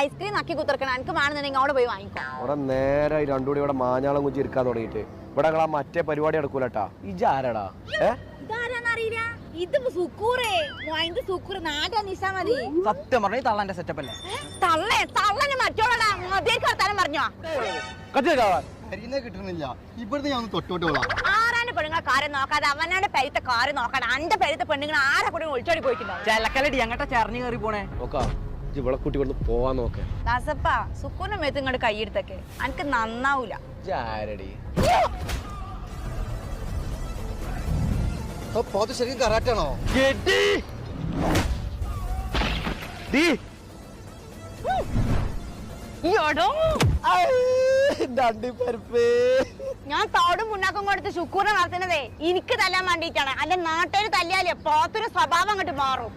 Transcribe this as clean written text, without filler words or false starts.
Ice cream നക്കി കുത്തിറക്കണം എനിക്ക് വേണമെന്നുണ്ടെങ്കിൽ അവിടെ പോയി വാങ്ങിക്കോ. ഇവിടെ നേരെ രണ്ടു കൂടി ഇവിടെ മാഞ്ഞാളം കുഞ്ചി ഇരിക്കാൻ തുടങ്ങിയിട്ട് ഇവിടെ നിങ്ങളാ മറ്റേ പരിപാടി എടുക്കൂലട്ടാ. ഇജാരടാ ഇതാരാന്നറിയില്ല. ഇത് സുക്കൂറേ ഇത് സുക്കൂറ് നാട്ടാ നിശാ മതി. സത്യം പറഞ്ഞ തള്ളാന്റെ സെറ്റപ്പ് അല്ലേ? തള്ളനെ മറ്റോളാ മതിയേക്ക് വർത്താനം പറഞ്ഞോ. കിട്ടുന്നില്ല ഇവിടുന്ന് ഞാൻ തൊട്ടോട്ടോളാം. ആരാന്റെ പെണ്ണുങ്ങളെ കാര്യം നോക്കാതെ അവനാന്റെ പെരുത്ത കാര്യം നോക്കാൻ അന്റെ പെരുത്ത പെണ്ണുങ്ങൾ ആരെ കൂടെ ഒളിച്ചോടി പോയിട്ടുണ്ടാവും. ചെലക്കലടി അങ്ങോട്ട് ചെറിഞ്ഞു കയറി പോണേ. നോക്കാം ഇവിടെ കുട്ടി കൊണ്ട് പോവാൻ നോക്കേ. ദാസപ്പാ സുക്കൂറിന്റെ മേത്ത് ഇങ്ങോട്ട് കൈയെടുത്തൊക്കെ എനിക്ക് നന്നാവൂല. ശരിക്കും കറാറ്റാണോ? ഞാൻ തോടും മുന്നാക്കും കൊടുത്ത് ശുക്കൂറിനെ നടത്തുന്നതേ എനിക്ക് തല്ലാൻ വേണ്ടിയിട്ടാണ്. അല്ലെ നാട്ടുകാർ തല്ലിയാലേ പോത്തൊരു സ്വഭാവം അങ്ങോട്ട് മാറും.